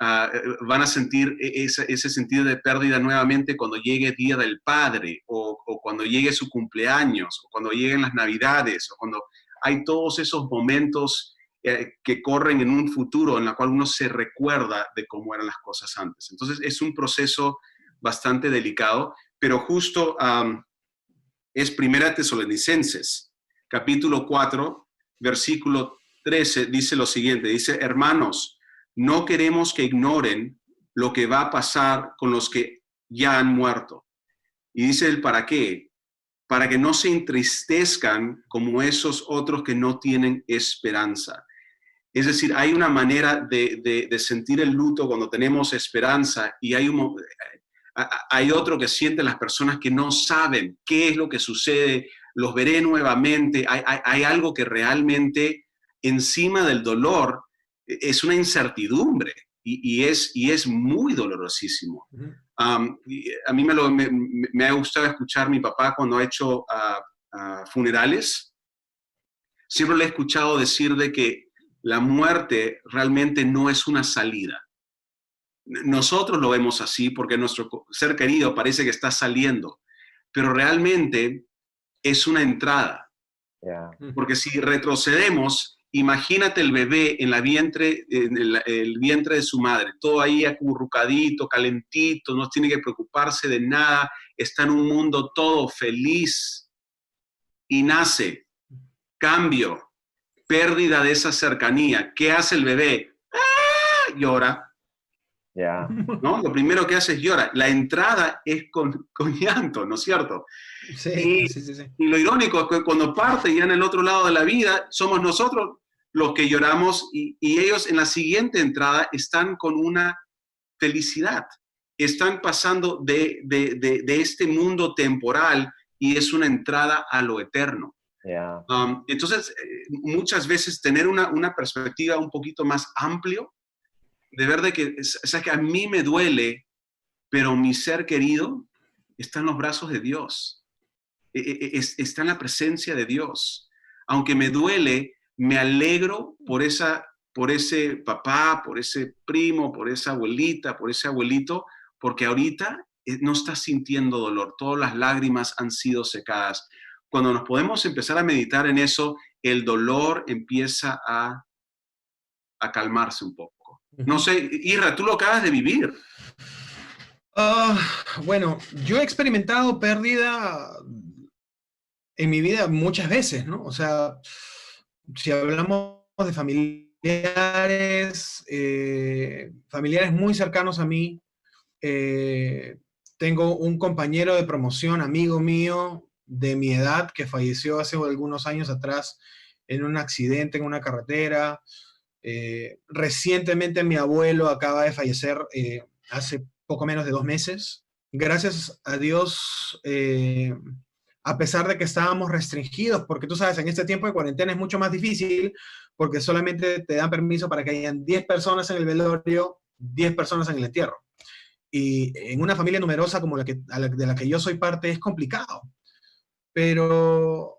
van a sentir ese sentido de pérdida nuevamente cuando llegue el Día del Padre o cuando llegue su cumpleaños o cuando lleguen las Navidades o cuando hay todos esos momentos que corren en un futuro en la cual uno se recuerda de cómo eran las cosas antes. Entonces es un proceso bastante delicado, pero justo es Primera Tesalonicenses, capítulo 4, versículo 13, dice lo siguiente, dice, hermanos, no queremos que ignoren lo que va a pasar con los que ya han muerto. Y dice el para qué, para que no se entristezcan como esos otros que no tienen esperanza. Es decir, hay una manera de sentir el luto cuando tenemos esperanza y hay otro que sienten las personas que no saben qué es lo que sucede, los veré nuevamente, hay algo que realmente encima del dolor es una incertidumbre y es muy dolorosísimo. A mí me ha gustado escuchar a mi papá cuando ha hecho funerales, siempre le he escuchado decir de que la muerte realmente no es una salida. Nosotros lo vemos así porque nuestro ser querido parece que está saliendo, pero realmente es una entrada. yeah. Porque si retrocedemos, imagínate el bebé en el vientre de su madre, todo ahí acurrucadito, calentito, no tiene que preocuparse de nada, está en un mundo todo feliz y nace, cambio, pérdida de esa cercanía. ¿Qué hace el bebé? ¡Ah! Llora. Yeah. ¿No? Lo primero que hace es llorar. La entrada es con llanto, ¿no es cierto? Sí, Y, sí, sí, sí. y lo irónico es que cuando parte ya en el otro lado de la vida, somos nosotros los que lloramos y ellos en la siguiente entrada están con una felicidad. Están pasando de este mundo temporal y es una entrada a lo eterno. Yeah. Entonces, muchas veces tener una perspectiva un poquito más amplio, de ver de que, o sea, que a mí me duele, pero mi ser querido está en los brazos de Dios, está en la presencia de Dios. Aunque me duele, me alegro por ese papá, por ese primo, por esa abuelita, por ese abuelito, porque ahorita no está sintiendo dolor, todas las lágrimas han sido secadas. Cuando nos podemos empezar a meditar en eso, el dolor empieza a calmarse un poco. No sé, Isra, tú lo acabas de vivir. Bueno, yo he experimentado pérdida en mi vida muchas veces, ¿no? O sea, si hablamos de familiares, familiares muy cercanos a mí, eh, tengo un compañero de promoción, amigo mío, de mi edad, que falleció hace algunos años atrás en un accidente en una carretera. Recientemente mi abuelo acaba de fallecer hace poco menos de 2 meses. Gracias a Dios, a pesar de que estábamos restringidos, porque tú sabes, en este tiempo de cuarentena es mucho más difícil, porque solamente te dan permiso para que hayan 10 personas en el velorio, 10 personas en el entierro. Y en una familia numerosa como de la que yo soy parte es complicado. Pero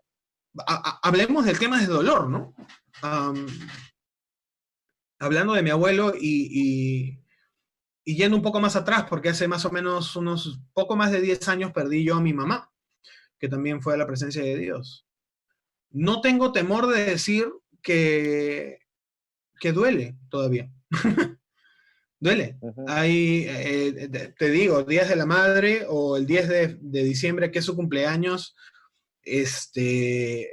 hablemos del tema de dolor, ¿no? Um, Hablando de mi abuelo y yendo un poco más atrás, porque hace más o menos unos poco más de 10 años perdí yo a mi mamá, que también fue a la presencia de Dios. No tengo temor de decir que, que duele todavía. Duele. Ujú. Hay, te digo, días de la madre o el 10 de diciembre, que es su cumpleaños, este,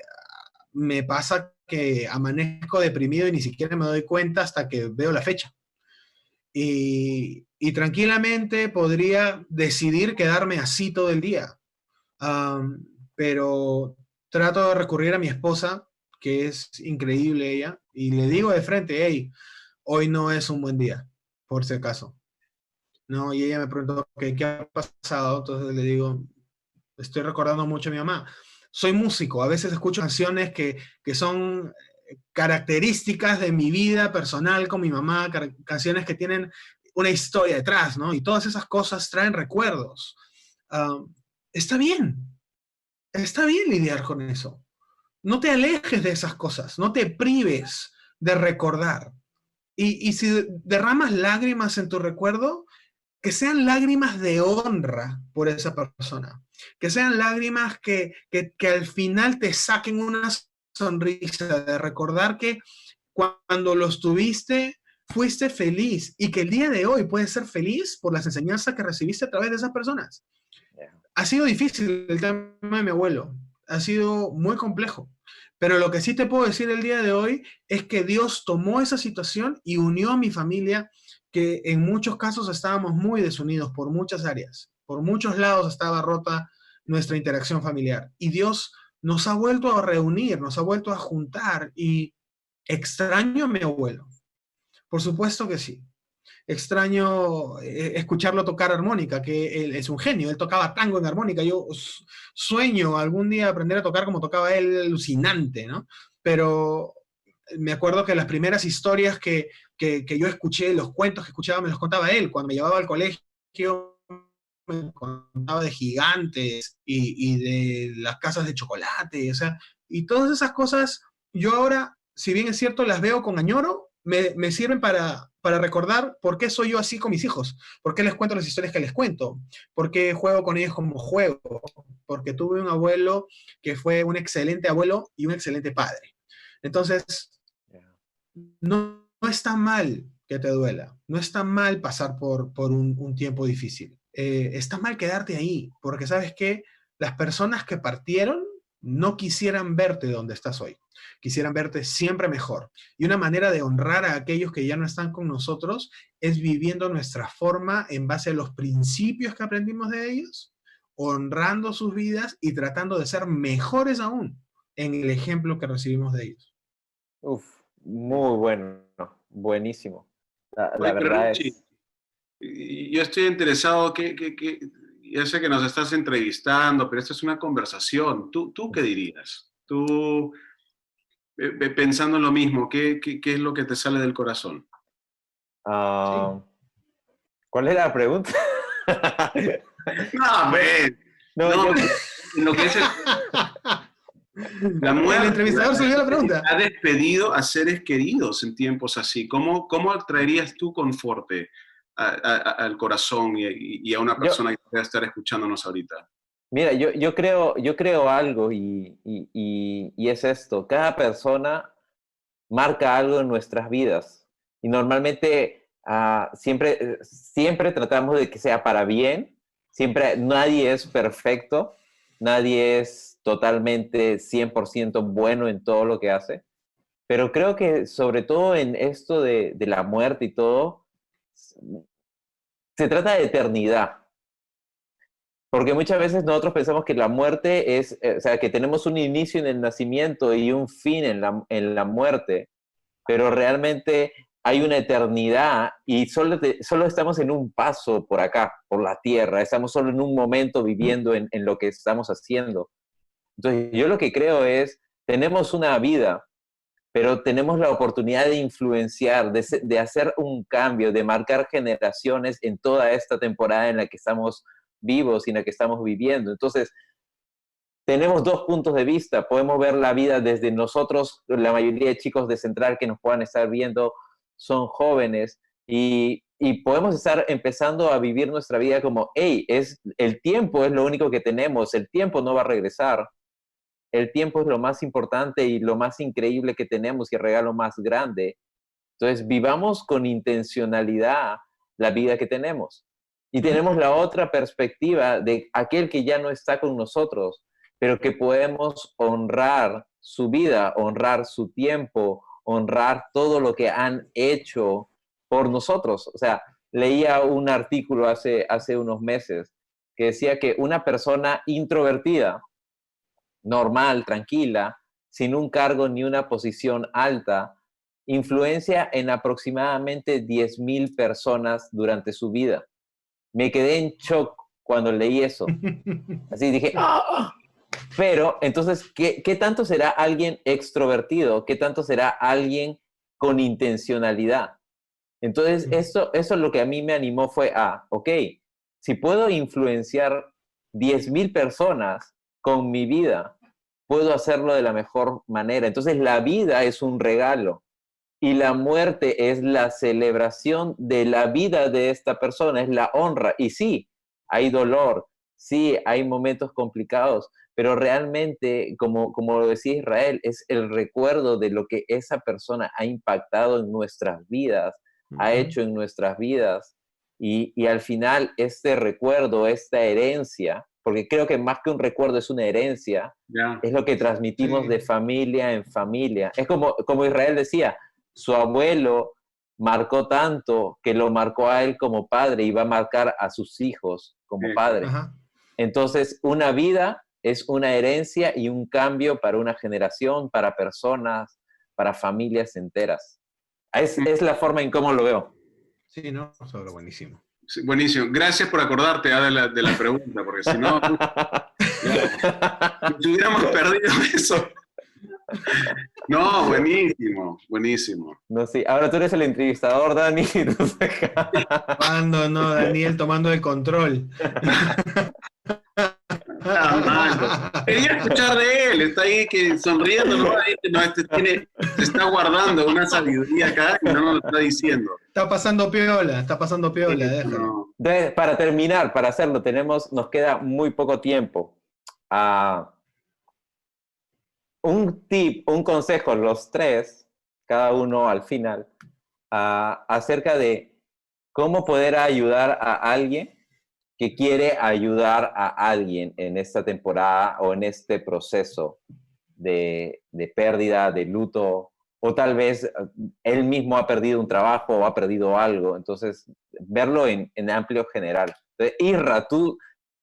me pasa que amanezco deprimido y ni siquiera me doy cuenta hasta que veo la fecha. Y tranquilamente podría decidir quedarme así todo el día. Um, pero trato de recurrir a mi esposa, que es increíble ella, y le digo de frente, hey, hoy no es un buen día, por si acaso. No, y ella me preguntó, ¿qué ha pasado? Entonces le digo, estoy recordando mucho a mi mamá. Soy músico, a veces escucho canciones que son características de mi vida personal con mi mamá, canciones que tienen una historia detrás, ¿no? Y todas esas cosas traen recuerdos. Uh, está está bien lidiar con eso. No te alejes de esas cosas, no te prives de recordar. Y si derramas lágrimas en tu recuerdo, que sean lágrimas de honra por esa persona, que sean lágrimas que al final te saquen una sonrisa de recordar que cuando los tuviste fuiste feliz y que el día de hoy puedes ser feliz por las enseñanzas que recibiste a través de esas personas. Yeah. Ha sido difícil el tema de mi abuelo, ha sido muy complejo, pero lo que sí te puedo decir el día de hoy es que Dios tomó esa situación y unió a mi familia, que en muchos casos estábamos muy desunidos por muchas áreas, por muchos lados estaba rota nuestra interacción familiar y Dios nos ha vuelto a reunir, nos ha vuelto a juntar y extraño a mi abuelo, por supuesto que sí. Extraño escucharlo tocar armónica, que él es un genio, él tocaba tango en armónica, yo sueño algún día aprender a tocar como tocaba él, alucinante, ¿no? Pero me acuerdo que las primeras historias que yo escuché, los cuentos que escuchaba, me los contaba él, cuando me llevaba al colegio, me contaba de gigantes y de las casas de chocolate, o sea, y todas esas cosas, yo ahora, si bien es cierto, las veo con añoro, me sirven para recordar por qué soy yo así con mis hijos, por qué les cuento las historias que les cuento, por qué juego con ellos como juego, porque tuve un abuelo que fue un excelente abuelo y un excelente padre. Entonces, Yeah. no está mal que te duela, no está mal pasar por un tiempo difícil. Está mal quedarte ahí, porque sabes que las personas que partieron no quisieran verte donde estás hoy, quisieran verte siempre mejor. Y una manera de honrar a aquellos que ya no están con nosotros es viviendo nuestra forma en base a los principios que aprendimos de ellos, honrando sus vidas y tratando de ser mejores aún en el ejemplo que recibimos de ellos. Uf, muy bueno, buenísimo. La Oye, pero verdad Richie, es, yo estoy interesado, ya sé que nos estás entrevistando, pero esta es una conversación. ¿Tú qué dirías? Tú, pensando en lo mismo, ¿qué es lo que te sale del corazón? Sí. ah, ¿cuál era la pregunta? No, No, pues, no, no, yo, en lo que es la El muerte, entrevistador se olvidó la pregunta. ha despedido a seres queridos en tiempos así. ¿Cómo traerías tú conforte al corazón y a una yo, persona que pueda estar escuchándonos ahorita? mira, yo creo algo y es esto, cada persona marca algo en nuestras vidas y normalmente siempre tratamos de que sea para bien, siempre nadie es perfecto, nadie es totalmente 100% bueno en todo lo que hace, pero creo que sobre todo en esto de la muerte y todo, se trata de eternidad. Porque muchas veces nosotros pensamos que la muerte es, o sea, que tenemos un inicio en el nacimiento y un fin en la muerte, pero realmente hay una eternidad y solo estamos en un paso por acá, por la tierra, estamos solo en un momento viviendo en lo que estamos haciendo. Entonces, yo lo que creo es, tenemos una vida, pero tenemos la oportunidad de influenciar, de hacer un cambio, de marcar generaciones en toda esta temporada en la que estamos vivos y en la que estamos viviendo. Entonces, tenemos dos puntos de vista. Podemos ver la vida desde nosotros, la mayoría de chicos de Central que nos puedan estar viendo son jóvenes y podemos estar empezando a vivir nuestra vida como, hey, el tiempo es lo único que tenemos, el tiempo no va a regresar. El tiempo es lo más importante y lo más increíble que tenemos y el regalo más grande. Entonces, vivamos con intencionalidad la vida que tenemos. Y tenemos la otra perspectiva de aquel que ya no está con nosotros, pero que podemos honrar su vida, honrar su tiempo, honrar todo lo que han hecho por nosotros. O sea, leía un artículo hace unos meses que decía que una persona introvertida, normal, tranquila, sin un cargo ni una posición alta, influencia en aproximadamente 10,000 personas durante su vida. Me quedé en shock cuando leí eso. Así dije, ¡ah! Pero entonces, ¿qué tanto será alguien extrovertido? ¿Qué tanto será alguien con intencionalidad? Entonces, eso es lo que a mí me animó fue ok, si puedo influenciar 10,000 personas con mi vida, puedo hacerlo de la mejor manera. Entonces, la vida es un regalo y la muerte es la celebración de la vida de esta persona, es la honra. Y sí, hay dolor, sí, hay momentos complicados, pero realmente, como lo decía Israel, es el recuerdo de lo que esa persona ha impactado en nuestras vidas, ha hecho en nuestras vidas. Y al final, este recuerdo, esta herencia, porque creo que más que un recuerdo es una herencia, Ya. es lo que transmitimos Sí. de familia en familia. Es como Israel decía, su abuelo marcó tanto que lo marcó a él como padre y va a marcar a sus hijos como padre. Ajá. Entonces, una vida es una herencia y un cambio para una generación, para personas, para familias enteras. Es la forma en cómo lo veo. Sí, no, sobre buenísimo. Sí, buenísimo. Gracias por acordarte de la pregunta, porque si no, nos hubiéramos perdido eso. No, buenísimo, buenísimo. No sé, ahora tú eres el entrevistador, Dani. Cuando no, Daniel tomando el control. Está mal. Quería escuchar de él, está ahí que sonriendo, ¿no? No, se está guardando una sabiduría acá y no nos lo está diciendo. Está pasando piola, déjalo. No. Entonces, para terminar, para hacerlo, nos queda muy poco tiempo. Un tip, un consejo, los tres, cada uno al final, acerca de cómo poder ayudar a alguien que quiere ayudar a alguien en esta temporada o en este proceso de pérdida, de luto, o tal vez él mismo ha perdido un trabajo o ha perdido algo. Entonces, verlo en amplio general. Entonces, Irra, tú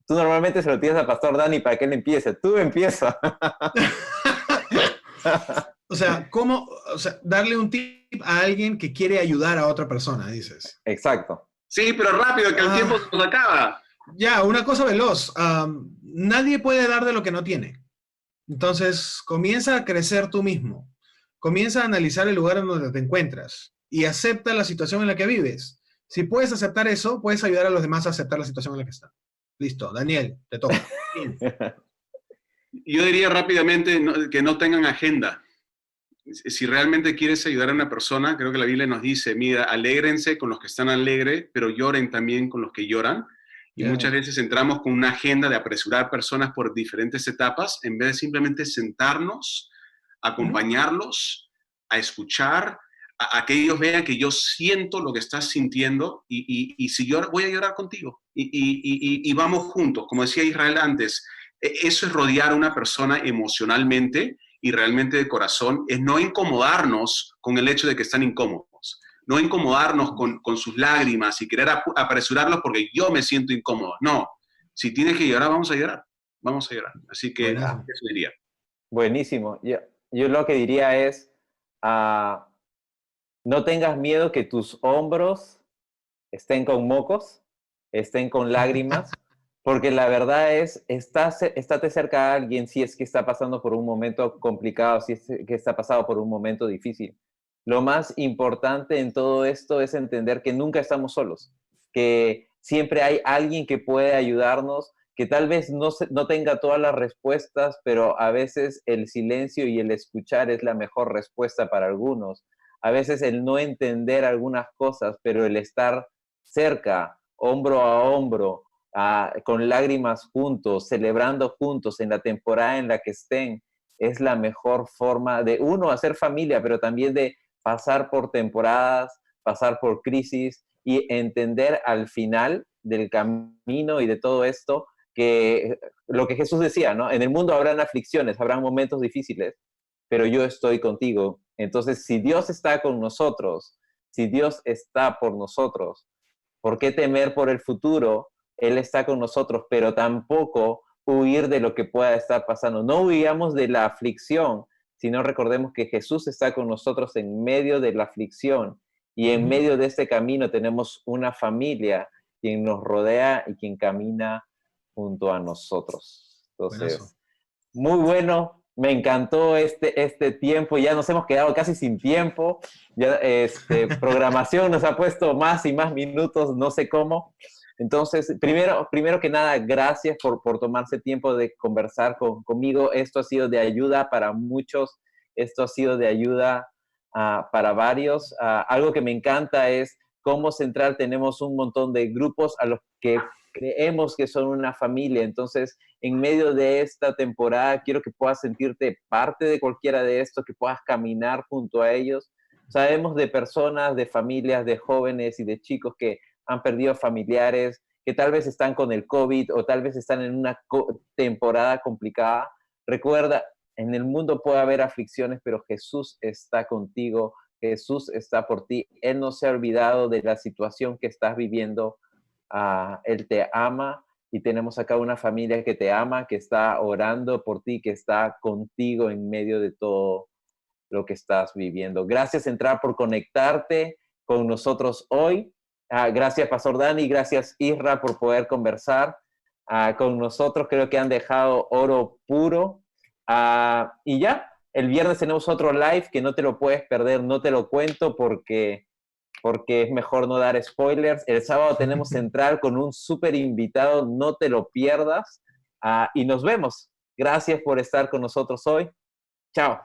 normalmente se lo tienes al Pastor Dani para que él empiece. Tú empieza. O sea, darle un tip a alguien que quiere ayudar a otra persona, dices. Exacto. Sí, pero rápido, que el tiempo se nos acaba. Ya, una cosa veloz. Nadie puede dar de lo que no tiene. Entonces, comienza a crecer tú mismo. Comienza a analizar el lugar en donde te encuentras y acepta la situación en la que vives. Si puedes aceptar eso, puedes ayudar a los demás a aceptar la situación en la que están. Listo, Daniel, te toca. Yo diría rápidamente que no tengan agenda. Si realmente quieres ayudar a una persona, creo que la Biblia nos dice, mira, alégrense con los que están alegres, pero lloren también con los que lloran. Y muchas veces entramos con una agenda de apresurar personas por diferentes etapas, en vez de simplemente sentarnos, acompañarlos, a escuchar, a que ellos vean que yo siento lo que estás sintiendo y si yo voy a llorar contigo. Y vamos juntos, como decía Israel antes, eso es rodear a una persona emocionalmente y realmente de corazón, es no incomodarnos con el hecho de que están incómodos, no incomodarnos con sus lágrimas y querer apresurarlos porque yo me siento incómodo. No, si tienes que llorar, vamos a llorar, vamos a llorar. Así que eso diría. Buenísimo. Yo lo que diría es, no tengas miedo que tus hombros estén con mocos, estén con lágrimas, Porque la verdad es, estate cerca a alguien si es que está pasando por un momento complicado, si es que está pasando por un momento difícil. Lo más importante en todo esto es entender que nunca estamos solos, que siempre hay alguien que puede ayudarnos, que tal vez no tenga todas las respuestas, pero a veces el silencio y el escuchar es la mejor respuesta para algunos. A veces el no entender algunas cosas, pero el estar cerca, hombro a hombro, con lágrimas juntos, celebrando juntos en la temporada en la que estén, es la mejor forma de, uno, hacer familia, pero también de pasar por temporadas, pasar por crisis y entender al final del camino y de todo esto que lo que Jesús decía, ¿no? En el mundo habrán aflicciones, habrán momentos difíciles, pero yo estoy contigo. Entonces, si Dios está con nosotros, si Dios está por nosotros, ¿por qué temer por el futuro? Él está con nosotros, pero tampoco huir de lo que pueda estar pasando. No huyamos de la aflicción, sino recordemos que Jesús está con nosotros en medio de la aflicción y en medio de este camino tenemos una familia quien nos rodea y quien camina junto a nosotros. Buenazo. Entonces, muy bueno, me encantó este tiempo, ya nos hemos quedado casi sin tiempo, ya programación nos ha puesto más y más minutos, no sé cómo. Entonces, primero que nada, gracias por tomarse tiempo de conversar conmigo. Esto ha sido de ayuda para muchos, esto ha sido de ayuda para varios. Algo que me encanta es cómo Central tenemos un montón de grupos a los que creemos que son una familia. Entonces, en medio de esta temporada, quiero que puedas sentirte parte de cualquiera de esto, que puedas caminar junto a ellos. Sabemos de personas, de familias, de jóvenes y de chicos que han perdido familiares, que tal vez están con el COVID o tal vez están en una temporada complicada. Recuerda, en el mundo puede haber aflicciones, pero Jesús está contigo, Jesús está por ti. Él no se ha olvidado de la situación que estás viviendo. Él te ama y tenemos acá una familia que te ama, que está orando por ti, que está contigo en medio de todo lo que estás viviendo. Gracias, Central, por conectarte con nosotros hoy. Gracias, Pastor Dani, gracias, Isra, por poder conversar con nosotros. Creo que han dejado oro puro. Y ya, el viernes tenemos otro live que no te lo puedes perder, no te lo cuento porque es mejor no dar spoilers. El sábado tenemos Central con un súper invitado, no te lo pierdas. Y nos vemos. Gracias por estar con nosotros hoy. Chao.